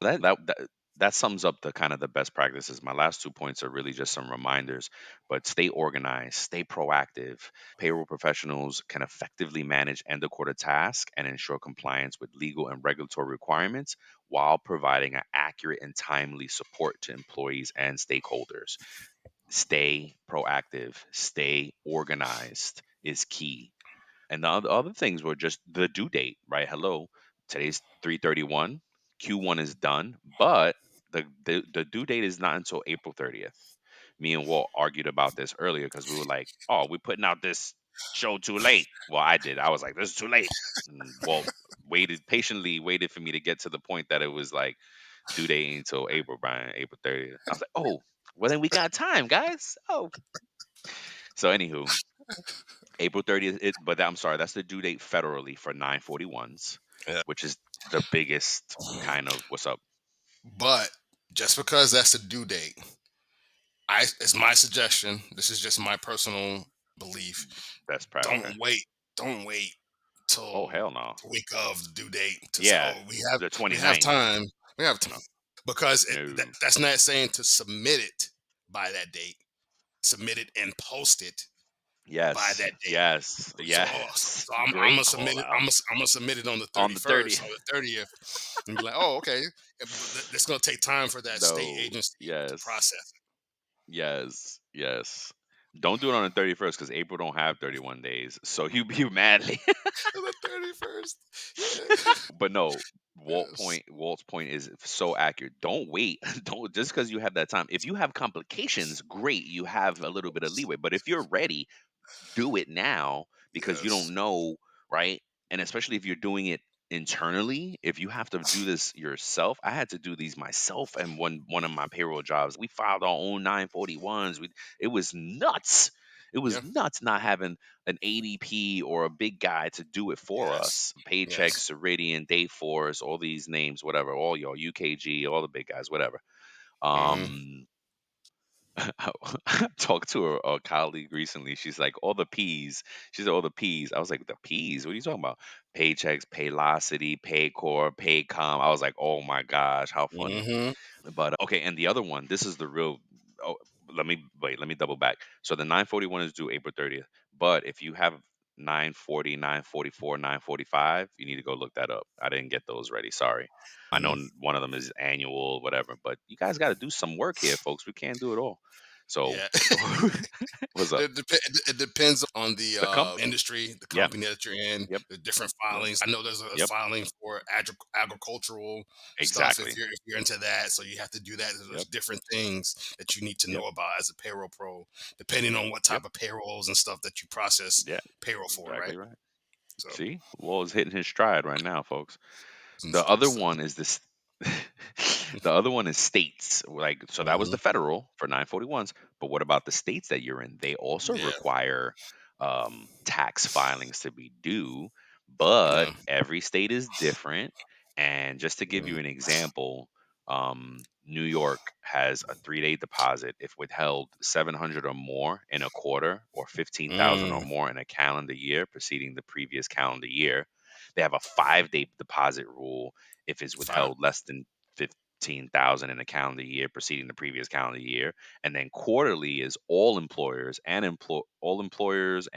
That sums up the kind of the best practices. My last 2 points are really just some reminders, but stay organized, stay proactive. Payroll professionals can effectively manage end of quarter tasks and ensure compliance with legal and regulatory requirements while providing an accurate and timely support to employees and stakeholders. Stay proactive, stay organized is key. And the other things were just the due date, right? Hello, today's 3/31. Q1 is done, but the due date is not until April 30th. Me and Walt argued about this earlier because we were like, "Oh, we're putting out this show too late." Well, I did. I was like, "This is too late." And Walt patiently waited for me to get to the point that it was like due date until April, Brian, April 30th. I was like, "Oh, well then we got time, guys." Oh, so anywho, April 30th, I'm sorry, that's the due date federally for 941s, Yeah. which is the biggest kind of what's up. But just because that's the due date, it's my suggestion. This is just my personal belief. Best part. Don't Okay. wait. Don't wait Oh till hell no. the week of the due date to say, Yeah, "Oh, the we have 29th. time. We have time." No, Because no. that's not saying to submit it by that date. Submit it and post it by Yes, that date. yes, So, yes. I'm Great gonna submit call it. out I'm gonna submit it on the on the 31st, 30th. on the 30th, and be like, "Oh, okay." But it's gonna take time for that state No, agency to yes, process yes, yes. Don't do it on the 31st because April don't have 31 days. So you madly. it on the 31st. Yeah. But no, Yes. Walt's point is so accurate. Don't wait. Don't just because you have that time. If you have complications, great, you have a little bit of leeway. But if you're ready, do it now because you Yes. don't know, right? And especially if you're doing it internally, if you have to do this yourself. I had to do these myself and one of my payroll jobs. We filed our own 941s. It was nuts. It was Yeah. nuts not having an ADP or a big guy to do it for Yes. us. Paychex, Yes. Ceridian, Dayforce, all these names, whatever, all y'all, UKG, all the big guys, whatever. Hmm. Um, I talked to a colleague recently. She's like, all the P's. She said, all the P's. I was like, the P's? What are you talking about? Paychecks, Paylocity, Paycor, Paycom. I was like, oh my gosh, how funny. Hmm. But okay, and the other one, this is the real. Oh, let me double back. So the 941 is due April 30th. But if you have 940, 944, 945, you need to go look that up. I didn't get those ready. Sorry. I know one of them is annual, whatever, but you guys got to do some work here, folks. We can't do it all. So, Yeah. what's up? It depends on the The company. industry, the Yep. company that you're in, Yep. the different Yep. filings. I know there's a Yep. filing for agricultural stuff Exactly. if you're into that. So you have to do that. There's Yep. different things that you need to Yep. know about as a payroll pro, depending on what Yep. type of payrolls and stuff that you process Yeah. payroll for, right? Exactly right. So See, Wall is hitting his stride right now, folks. some The stuff. other So one is this. The other one is states. Like, so that was Hmm. the federal for 941s. But what about the states that you're in? They also Yeah, require tax filings to be due, but yeah. every state is different. And just to give you Mhm. an example, New York has a 3-day deposit if withheld 700 or more in a quarter, or 15,000 or Mm, more in a calendar year preceding the previous calendar year. They have a 5-day deposit rule if it's five. withheld less than 15,000 in a calendar year preceding the previous calendar year. And then quarterly is all employers and employers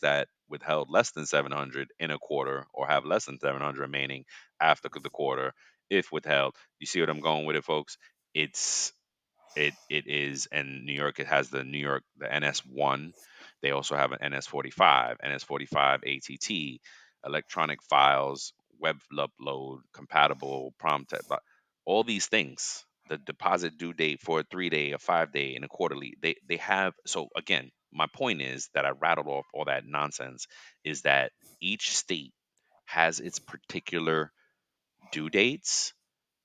that withheld less than 700 in a quarter, or have less than 700 remaining after the quarter if withheld. You see what I'm going with it, folks? It's it is, and New York, it has the NS1. They also have an NS45, NS45 ATT, electronic files, web upload, compatible prompt, all these things. The deposit due date for a 3-day, a 5-day, and a quarterly. They have. So again, my point is that I rattled off all that nonsense. Is that each state has its particular due dates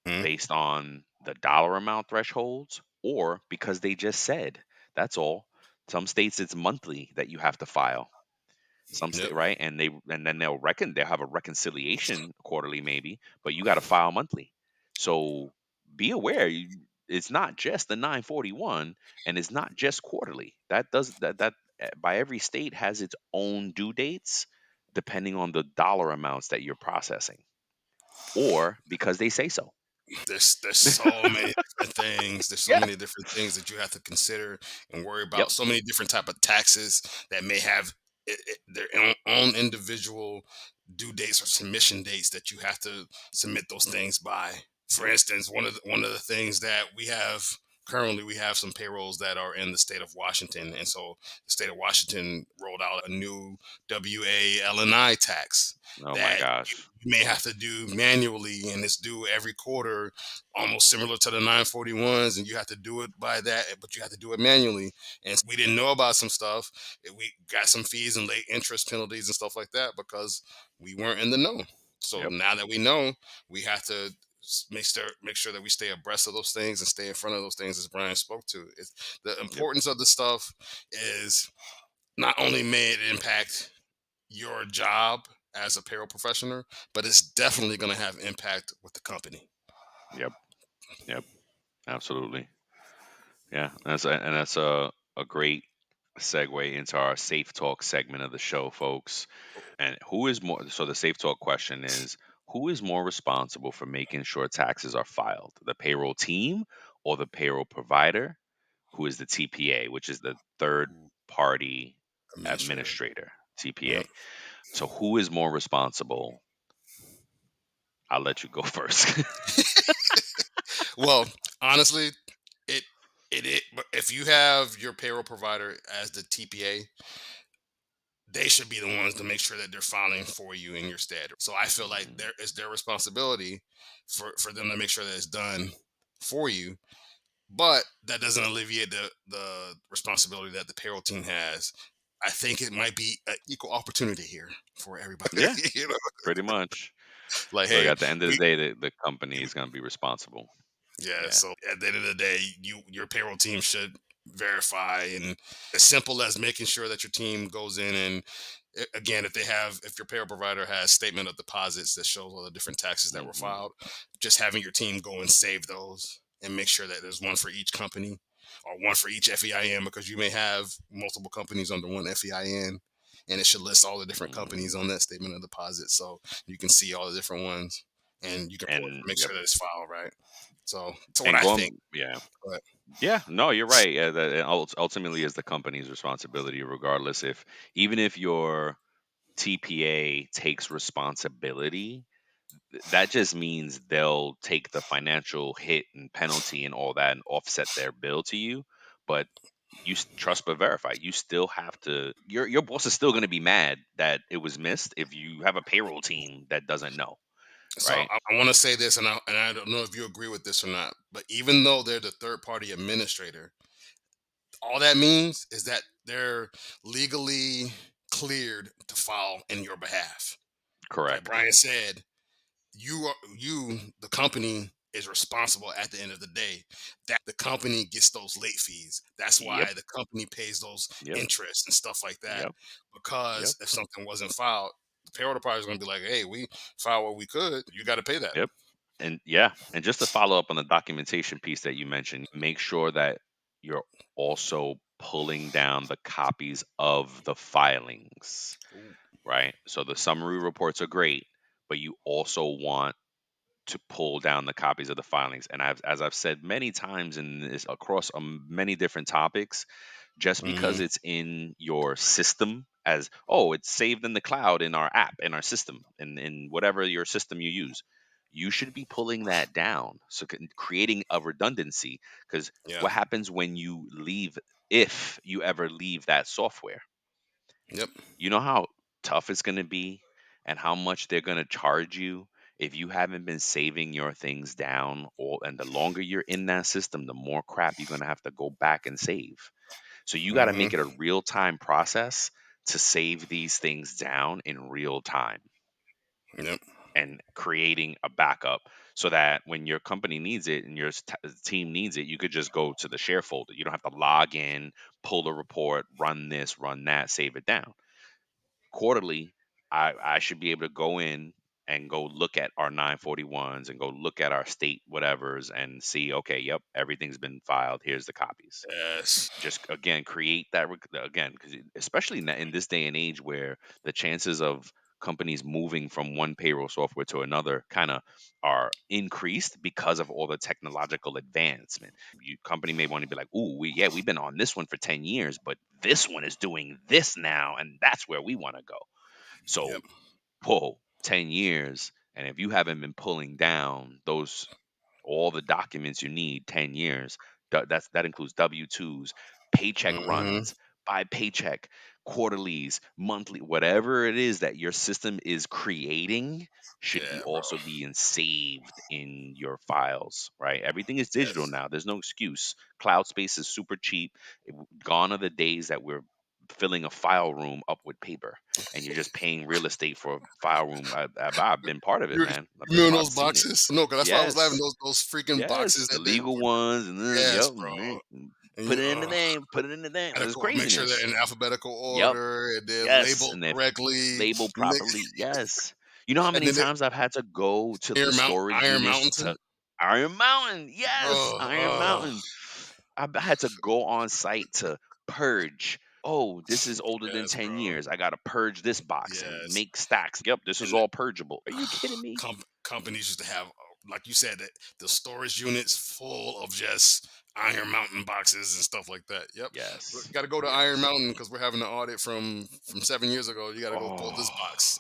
Mhm. based on the dollar amount thresholds, or because they just said. That's all. Some states it's monthly that you have to file. Some Yep. state, right? And then they'll have a reconciliation quarterly maybe, but you got to file monthly. So be aware, it's not just the 941, and it's not just quarterly. By every state has its own due dates depending on the dollar amounts that you're processing, or because they say so. There's so many different things. There's so Yeah. many different things that you have to consider and worry Yep. about. So many different type of taxes that may have their own individual due dates or submission dates that you have to submit those things by. For Yep. instance, one of the things that we have currently, we have some payrolls that are in the state of Washington, and so the state of Washington rolled out a new WALNI tax Oh my that gosh. you may have to do manually, and it's due every quarter, almost similar to the 941s, and you have to do it by that, but you have to do it manually. And we didn't know about some stuff. We got some fees and late interest penalties and stuff like that because we weren't in the know. So Yep. now that we know, we have to make sure that we stay abreast of those things and stay in front of those things, as Brian spoke to. The Yep. importance of the stuff is not only may it impact your job as a payroll professional, but it's definitely going to have impact with the company. Yep. Yep. Absolutely. Yeah. That's a great segue into our safe talk segment of the show, folks. And who is more so the safe talk question is, who is more responsible for making sure taxes are filed? The payroll team or the payroll provider, who is the TPA, which is the third party Administrator. administrator, Yeah. TPA. So who is more responsible? I'll let you go first. Well, honestly, it but if you have your payroll provider as the TPA, they should be the ones to make sure that they're filing for you in your stead. So I feel like Mhm. there is their responsibility for them to make sure that it's done for you. But that doesn't alleviate the responsibility that the payroll team has. I think it might be an equal opportunity here for everybody. Yeah, you know, pretty much. like, Look, hey, at the end of the we day, the company is going to be responsible. yeah. Yeah. So at the end of the day, your payroll team should verify, and as simple as making sure that your team goes in and again, if your payroll provider has statement of deposits that shows all the different taxes that were Hmm. filed, just having your team go and save those and make sure that there's one for each company or one for each FEIN, because you may have multiple companies under one FEIN, and it should list all the different companies Hmm. on that statement of deposits so you can see all the different ones and you can And make yep. sure that it's filed right. So that's what And I think. going, yeah, But yeah. No, you're right. Yeah, that it ultimately is the company's responsibility, regardless if even if your TPA takes responsibility, that just means they'll take the financial hit and penalty and all that and offset their bill to you. But trust but verify. You still have to. Your boss is still going to be mad that it was missed if you have a payroll team that doesn't know, so right? I want to say this, and I don't know if you agree with this or not, but even though they're the third party administrator, all that means is that they're legally cleared to file in your behalf. Like Correct. Brian said, the company is responsible at the end of the day. That the company gets those late fees. That's Yep. why the company pays those Yep. interest and stuff like that. Yep. Yep. Because if something wasn't filed, the payroll department is going to be like, "Hey, we filed what we could. You got to pay that." Yep. And yeah, and just to follow up on the documentation piece that you mentioned, make sure that you're also pulling down the copies of the filings, Ooh. right? So the summary reports are great, but you also want to pull down the copies of the filings. And as I've said many times in this across many different topics, just because Hmm. it's in your system as, oh, it's saved in the cloud in our app, in our system, in whatever your system you use, you should be pulling that down, so creating a redundancy. Because Yeah. what happens when you leave, if you ever leave that software, Yep. you know how tough it's going to be and how much they're going to charge you if you haven't been saving your things down. Or and the longer you're in that system, the more crap you're going to have to go back and save. So you got to Hmm. make it a real time process to save these things down in real time, Yep. and creating a backup so that when your company needs it and your team needs it, you could just go to the share folder. You don't have to log in, pull a report, run this, run that, save it down. Quarterly, I should be able to go in and go look at our 941s and go look at our state whatevers and see, okay, yep, everything's been filed. Here's the copies. Yes. Just again create that again, because especially in this day and age where the chances of companies moving from one payroll software to another kind of are increased because of all the technological advancement. You company may want to be like, ooh, we've been on this one for 10 years, but this one is doing this now, and that's where we want to go. So Yep. whoa, 10 years. And if you haven't been pulling down those, all the documents you need, 10 years, that includes W-2s, paycheck Hmm. runs, by paycheck, quarterlies, monthly, whatever it is that your system is creating should be Yeah, bro. also being saved in your files, right? Everything is digital Yes. now. There's no excuse. Cloud space is super cheap. Gone are the days that we're filling a file room up with paper and you're just paying real estate for a file room. I've been part of it, You man. you remember I've those seen it. boxes? No, because that's why I was laughing. Yes, Those freaking yes, boxes the that they legal ones, and then yes, yep, bro. mm, And put you it in the name, put it in the name. gotta It's go make sure they're craziness. in alphabetical Yep, order and then yes, labeled and they're correctly. labeled Li- properly. Yes, you know how And many then the times I've had to go to the storage Iron units Mountain. to Iron Mountain. Yes, Oh, Iron Mountain. I had to go on site to purge. Oh, this is older than yes, 10 bro. years. I got to purge this box and Yes. make stacks. Yep, this is And all purgeable. Are you kidding me? companies used to have, like you said, that the storage units full of just Iron Mountain boxes and stuff like that. Yep. Yes. Got to go to Iron Yes. Mountain because we're having an audit from 7 years ago. You got to go pull this Oh. box.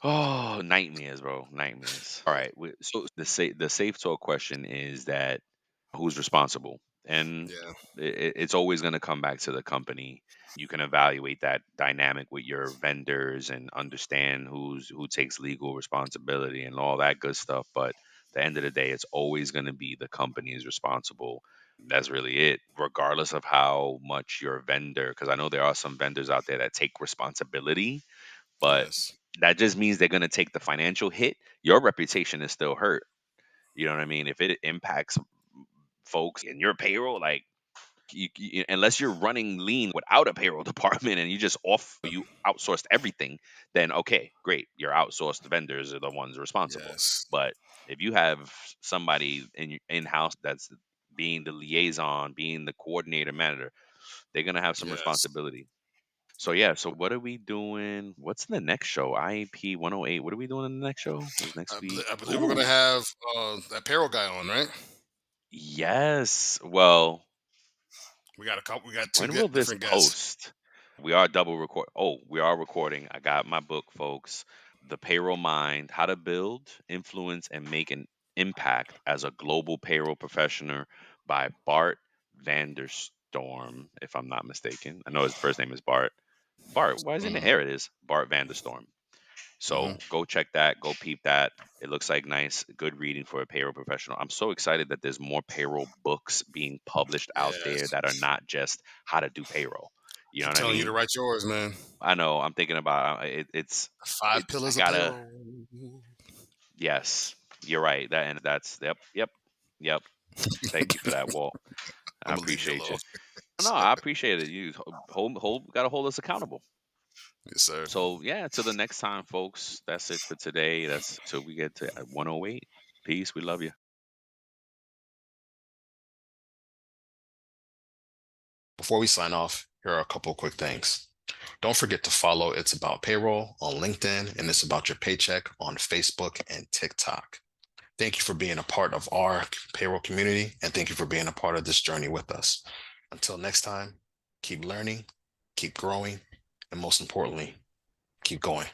Oh, nightmares, bro. Nightmares. All right. So the safe talk question is that who's responsible? And Yeah. it's always going to come back to the company. You can evaluate that dynamic with your vendors and understand who takes legal responsibility and all that good stuff. But at the end of the day, it's always going to be the company is responsible. That's really it, regardless of how much your vendor, because I know there are some vendors out there that take responsibility, but Yes. that just means they're going to take the financial hit. Your reputation is still hurt. You know what I mean? If it impacts folks in your payroll, like unless you're running lean without a payroll department and you just you outsourced everything, then okay, great. Your outsourced vendors are the ones responsible. Yes. But if you have somebody in house that's being the liaison, being the coordinator, manager, they're gonna have some Yes. responsibility. So yeah, so what are we doing? What's the next show? IAP 108. What are we doing in the next show? Is next week? I believe we're gonna Ooh, have that payroll guy on, right? yes. Well, We got a couple. We got two when will this different guests. post? We are double record. Oh, we are recording. I got my book, folks. The Payroll Mind: How to Build, Influence, and Make an Impact as a Global Payroll Professional by Bart Vanderstorm, if I'm not mistaken. I know his first name is Bart. Bart, why is he in Hmm. here? It is Bart Vanderstorm. Hmm. So go check that, go peep that. It looks like nice, good reading for a payroll professional. I'm so excited that there's more payroll books being published out there Yes. that are not just how to do payroll. You know Keep what I telling you to mean? write yours, man. I know. I'm thinking about The five I pillars of gotta. payroll. Yes, You're right. That's yep. Thank you for that, Walt. I I'm gonna leave you appreciate you. alone. No, I appreciate it. You gotta hold us accountable. Yes, sir. So yeah, till the next time, folks. That's it for today. That's till we get to 108. Peace. We love you. Before we sign off, here are a couple of quick things. Don't forget to follow It's About Payroll on LinkedIn and It's About Your Paycheck on Facebook and TikTok. Thank you for being a part of our payroll community, and thank you for being a part of this journey with us. Until next time, keep learning, keep growing, and most importantly, keep going.